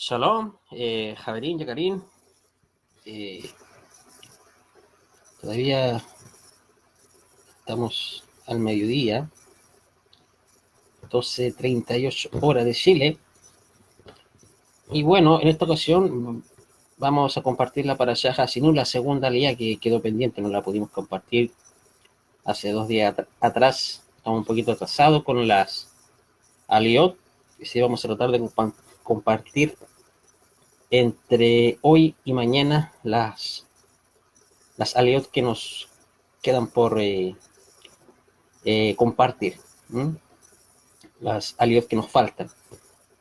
Shalom, Javerín, Yacarín. eh, Todavía estamos al mediodía, 12:38 horas de Chile. Y bueno, en esta ocasión vamos a compartir la Parashá Hasinú, la segunda aliyá que quedó pendiente, no la pudimos compartir hace 2 días atrás. Estamos un poquito atrasados con las aliyot, y sí vamos a tratar de compartir entre hoy y mañana las aliyot que nos quedan por compartir, ¿m? Las aliyot que nos faltan.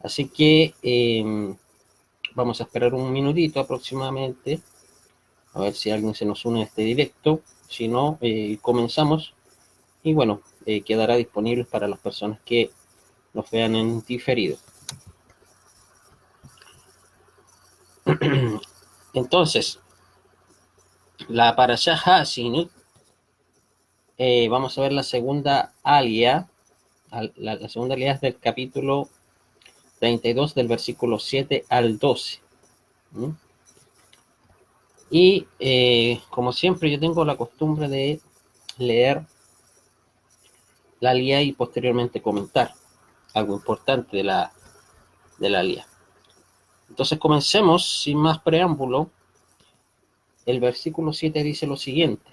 Así que vamos a esperar un minutito aproximadamente, a ver si alguien se nos une a este directo. Si no, comenzamos y bueno, quedará disponible para las personas que nos vean en diferido. Entonces, la Parashá Hasinut, vamos a ver la segunda aliyá. La segunda aliyá es del capítulo 32, del versículo 7 al 12. ¿Mm? Y como siempre, yo tengo la costumbre de leer la aliyá y posteriormente comentar algo importante de la aliyá. Entonces comencemos sin más preámbulo. El versículo 7 dice lo siguiente: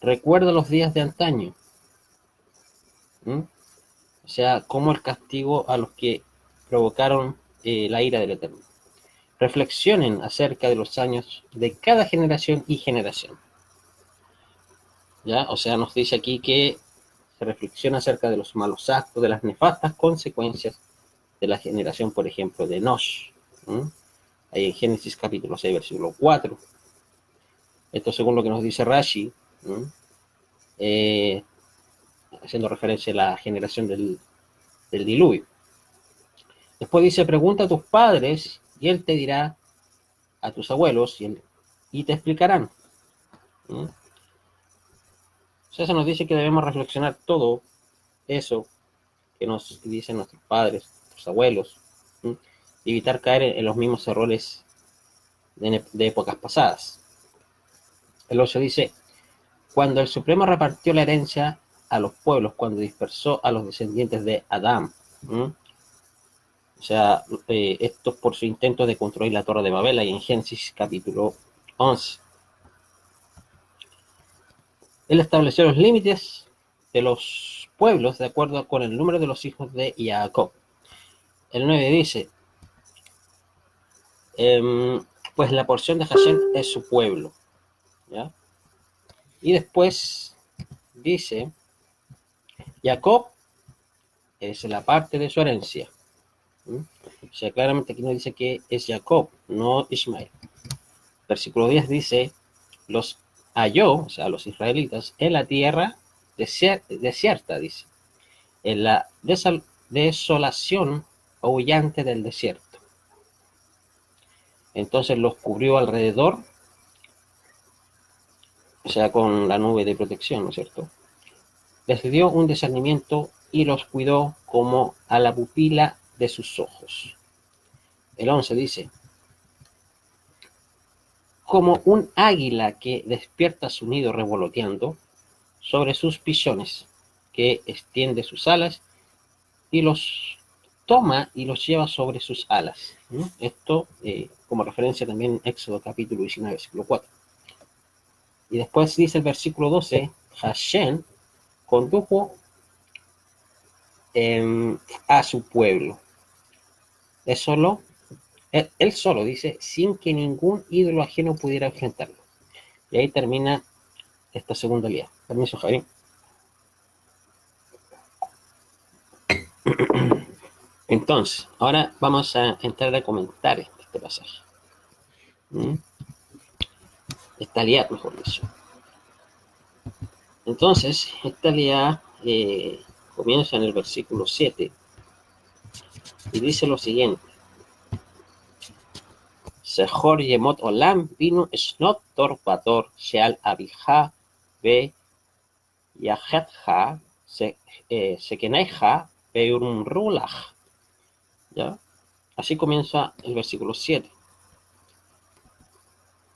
recuerda los días de antaño. ¿Mm? O sea, como el castigo a los que provocaron la ira del Eterno. Reflexionen acerca de los años de cada generación y generación. ¿Ya? O sea, nos dice aquí que se reflexiona acerca de los malos actos, de las nefastas consecuencias de la generación, por ejemplo, de Nosh. Ahí en Génesis capítulo 6, versículo 4. Esto según lo que nos dice Rashi, haciendo referencia a la generación del diluvio. Después dice, pregunta a tus padres y él te dirá, a tus abuelos y te explicarán. O sea, se nos dice que debemos reflexionar todo eso que nos dicen nuestros padres, nuestros abuelos, y evitar caer en los mismos errores de épocas pasadas. El 8 dice, cuando el Supremo repartió la herencia a los pueblos, cuando dispersó a los descendientes de Adán. O sea, esto por su intento de construir la Torre de Babel, ahí en Génesis capítulo 11. Él estableció los límites de los pueblos de acuerdo con el número de los hijos de Jacob. El 9 dice, pues la porción de Hashem es su pueblo. ¿Ya? Y después dice, Jacob es la parte de su herencia. O sea, claramente aquí nos dice que es Jacob, no Ismael. Versículo 10 dice, los halló, o sea, los israelitas, en la tierra desierta, dice, en la desolación aullante del desierto. Entonces los cubrió alrededor, o sea, con la nube de protección, ¿no es cierto? Les dio un discernimiento y los cuidó como a la pupila de sus ojos. El 11 dice, como un águila que despierta su nido revoloteando sobre sus pichones, que extiende sus alas y los toma y los lleva sobre sus alas. Esto como referencia también en Éxodo capítulo 19, versículo 4. Y después dice el versículo 12, Hashem condujo a su pueblo. Él solo, dice, sin que ningún ídolo ajeno pudiera enfrentarlo. Y ahí termina esta segunda aliyá. Permiso, Javier. Entonces, ahora vamos a entrar a comentar este pasaje. Esta aliyá, mejor dicho. Entonces, esta aliyá comienza en el versículo 7 y dice lo siguiente. Sehor Yemot Olam Binu Shnot Tor Bator Sheal Abija Be Yahetja Sekeneja Beurumrulach. ¿Ya? Así comienza el versículo 7.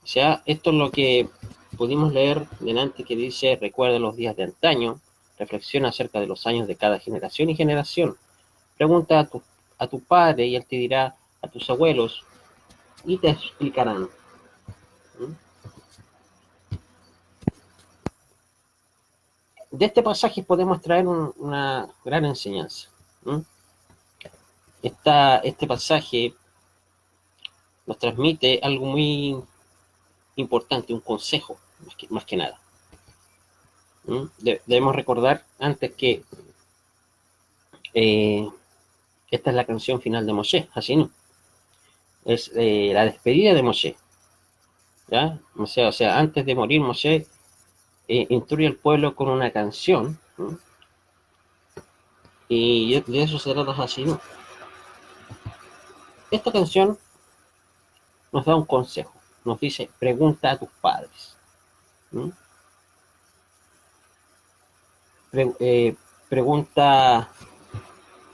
O sea, esto es lo que pudimos leer delante, que dice: recuerda los días de antaño, reflexiona acerca de los años de cada generación y generación. Pregunta a tu padre y él te dirá, a tus abuelos y te explicarán. ¿Mm? De este pasaje podemos traer una gran enseñanza. ¿Mm? Este pasaje nos transmite algo muy importante, un consejo, más que nada. Debemos recordar antes que eh, esta es la canción final de Moshe, así no. Es la despedida de Moshe. ¿Ya? O sea, antes de morir Moshe instruye al pueblo con una canción, ¿no? Y de eso se trata así no. Esta canción nos da un consejo, nos dice: pregunta a tus padres. ¿No? Pregunta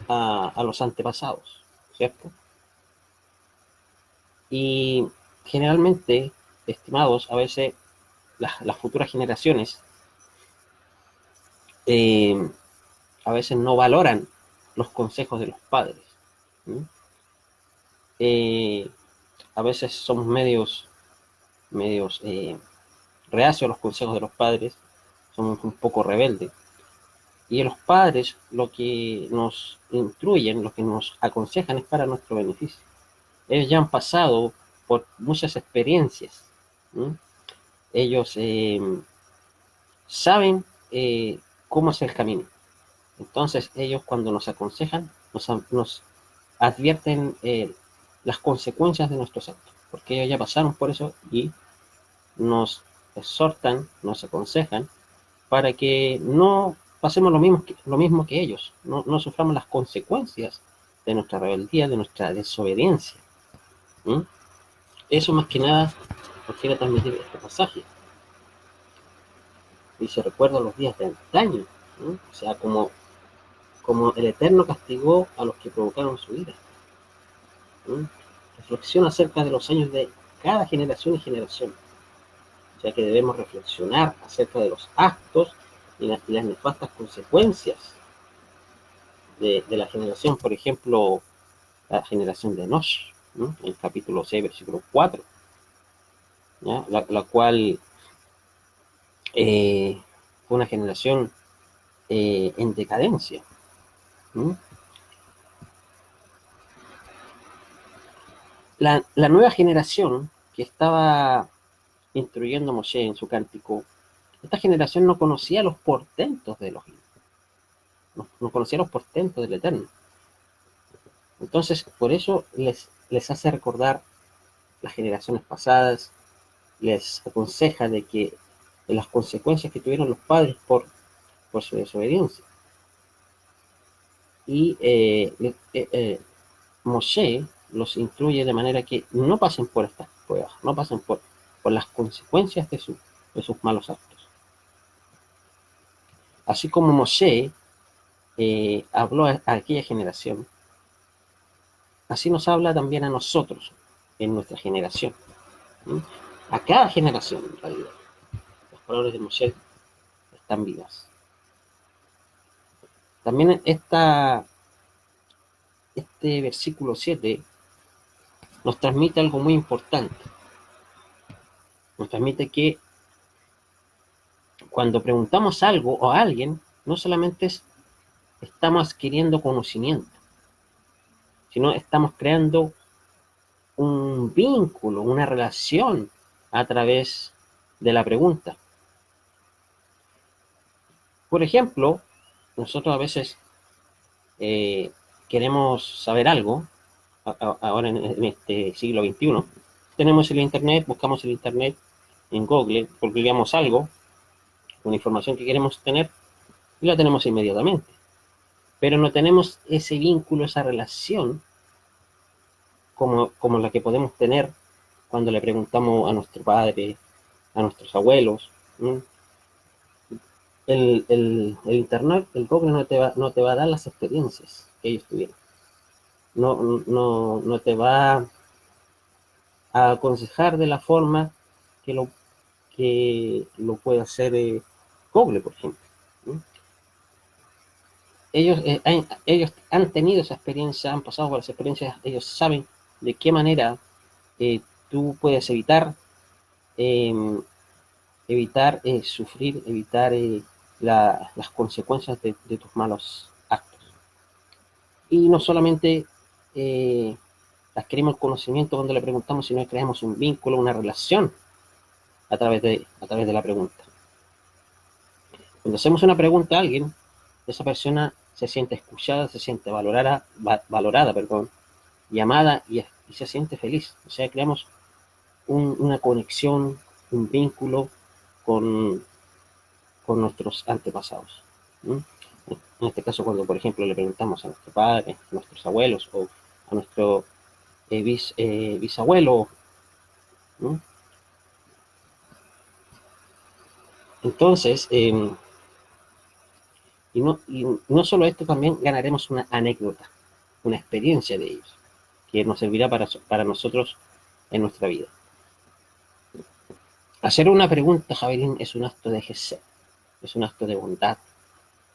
a los antepasados, ¿cierto? Y generalmente, estimados, a veces las futuras generaciones eh, a veces no valoran los consejos de los padres. ¿No? A veces somos medios reacios a los consejos de los padres, somos un poco rebeldes. Y los padres lo que nos instruyen, lo que nos aconsejan es para nuestro beneficio. Ellos ya han pasado por muchas experiencias. ¿No? Ellos saben cómo es el camino. Entonces ellos, cuando nos aconsejan, nos advierten las consecuencias de nuestros actos, porque ellos ya pasaron por eso y nos exhortan, nos aconsejan para que no pasemos lo mismo que ellos, no suframos las consecuencias de nuestra rebeldía, de nuestra desobediencia. ¿Mm? Eso más que nada nos quiere transmitir este pasaje. Y se recuerda los días de antaño, ¿no? O sea, como el Eterno castigó a los que provocaron su ira. ¿Mm? Reflexiona acerca de los años de cada generación y generación. O sea que debemos reflexionar acerca de los actos y las nefastas consecuencias de la generación, por ejemplo, la generación de Enoch, ¿no? En el capítulo 6, versículo 4, ¿ya? La cual fue una generación en decadencia. ¿No? La nueva generación que estaba instruyendo a Moshe en su cántico, esta generación no conocía los portentos de Elohim, no conocía los portentos del Eterno. Entonces, por eso les hace recordar las generaciones pasadas, les aconseja de que de las consecuencias que tuvieron los padres por su desobediencia. Y Moshe los instruye de manera que no pasen por estas pruebas, no pasen por las consecuencias de sus malos actos. Así como Moshe habló a aquella generación, así nos habla también a nosotros, en nuestra generación. ¿Sí? A cada generación, en realidad. Las palabras de Moshe están vivas. También este versículo 7 nos transmite algo muy importante. Nos transmite que cuando preguntamos algo o a alguien, no solamente estamos adquiriendo conocimiento, sino estamos creando un vínculo, una relación a través de la pregunta. Por ejemplo, nosotros a veces queremos saber algo, ahora en este siglo XXI, tenemos el Internet, buscamos el Internet en Google, googleamos algo, una información que queremos tener, y la tenemos inmediatamente. Pero no tenemos ese vínculo, esa relación, como la que podemos tener cuando le preguntamos a nuestro padre, a nuestros abuelos. ¿Mm? El Internet, el Google no te va a dar las experiencias que ellos tuvieron. no te va a aconsejar de la forma que lo puede hacer Google, por ejemplo. Ellos han tenido esa experiencia, han pasado por esa experiencia, ellos saben de qué manera tú puedes eh, evitar sufrir, evitar las consecuencias de tus malos actos. Y no solamente adquirimos el conocimiento cuando le preguntamos, sino que creamos un vínculo, una relación a través de la pregunta. Cuando hacemos una pregunta a alguien, esa persona se siente escuchada, se siente valorada, llamada y se siente feliz. O sea, creamos una conexión, un vínculo con nuestros antepasados. ¿Mm? En este caso, cuando, por ejemplo, le preguntamos a nuestro padre, a nuestros abuelos o a nuestro bisabuelo. ¿Mm? Entonces, y no solo esto, también ganaremos una anécdota, una experiencia de ellos, que nos servirá para nosotros en nuestra vida. Hacer una pregunta, Javelin, es un acto de gesed, es un acto de bondad,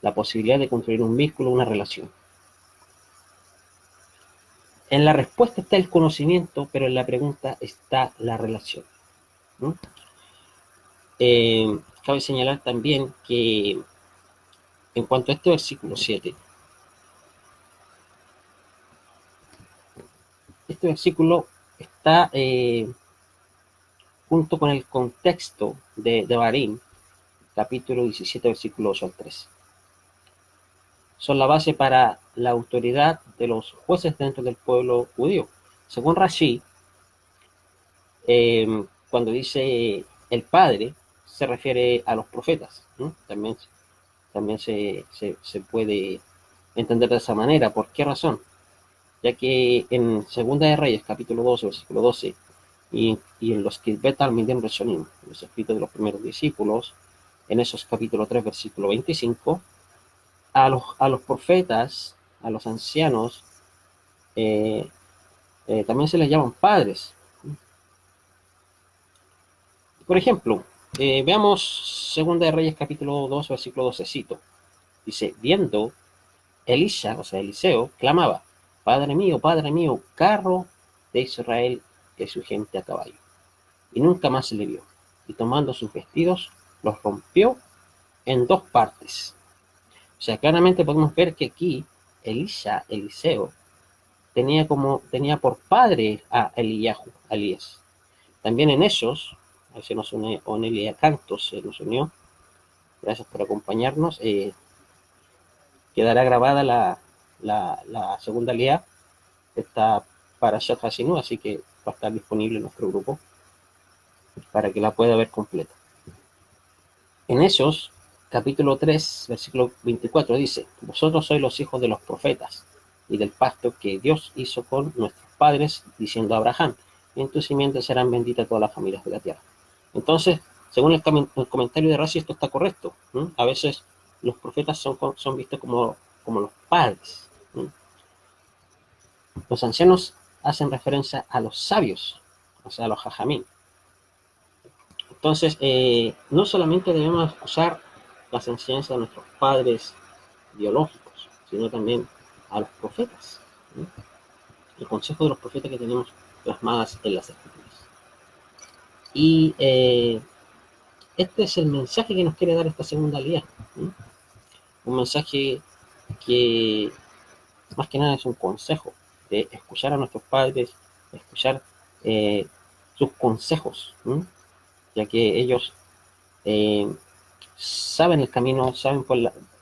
la posibilidad de construir un vínculo, una relación. En la respuesta está el conocimiento, pero en la pregunta está la relación. ¿No? Cabe señalar también que en cuanto a este versículo 7, este versículo está junto con el contexto de Devarim, capítulo 17, versículo 8 al 13. Son la base para la autoridad de los jueces dentro del pueblo judío. Según Rashi, cuando dice el Padre, se refiere a los profetas. ¿No? También se puede entender de esa manera. ¿Por qué razón? Ya que en Segunda de Reyes, capítulo 12, versículo 12, y en los Kitbet Talmidim Rishonim, los escritos de los primeros discípulos, en esos capítulo 3, versículo 25, a los profetas, a los ancianos, también se les llaman padres. Por ejemplo, veamos Segunda de Reyes, capítulo 2, versículo 12, cito. Dice, viendo Elisha, o sea, Eliseo, clamaba, Padre mío, carro de Israel, que su gente a caballo. Y nunca más se le vio. Y tomando sus vestidos, los rompió en dos partes. O sea, claramente podemos ver que aquí Eliseo, tenía por padre a Eliyahu, a Elías. También en esos, ahí se nos une Onelia Cantos, se nos unió. Gracias por acompañarnos. Quedará grabada la segunda Lía, está para Shat Hasinu, así que va a estar disponible en nuestro grupo para que la pueda ver completa. En esos, capítulo 3, versículo 24, dice, vosotros sois los hijos de los profetas y del pacto que Dios hizo con nuestros padres, diciendo a Abraham, en tu simiente serán benditas todas las familias de la tierra. Entonces, según el comentario de Rashi, esto está correcto. ¿No? A veces los profetas son vistos como los padres. ¿No? Los ancianos hacen referencia a los sabios, o sea, a los jajamín. Entonces, no solamente debemos usar las enseñanzas de nuestros padres biológicos, sino también a los profetas. ¿No? El consejo de los profetas que tenemos plasmadas en las escrituras. Y este es el mensaje que nos quiere dar esta segunda Lía. ¿No? Un mensaje que más que nada es un consejo de escuchar a nuestros padres, escuchar sus consejos, ¿no? Ya que ellos saben el camino, saben por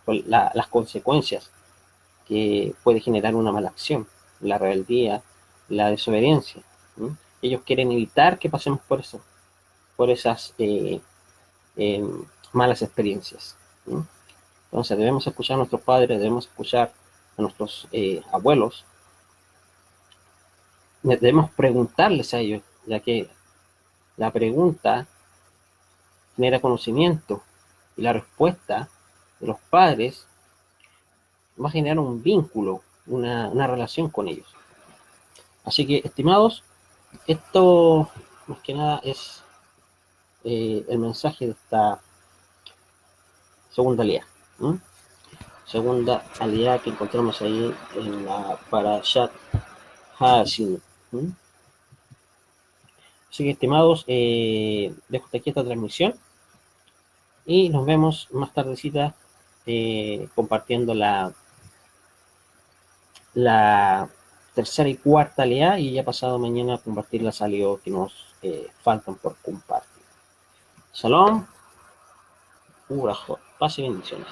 las consecuencias que puede generar una mala acción, la rebeldía, la desobediencia. ¿No? Ellos quieren evitar que pasemos por esas malas experiencias. ¿No? Entonces debemos escuchar a nuestros padres, debemos escuchar a nuestros abuelos, debemos preguntarles a ellos, ya que la pregunta genera conocimiento y la respuesta de los padres va a generar un vínculo, una relación con ellos. Así que, estimados, esto más que nada es el mensaje de esta segunda aliá. Segunda aliá que encontramos ahí en la Parashat Ha'azinu. Así que, estimados, dejo hasta aquí esta transmisión y nos vemos más tardecita compartiendo la tercera y cuarta aliá, y ya pasado mañana compartir las alió que nos faltan por compartir. Shalom, Urajot, paz y bendiciones.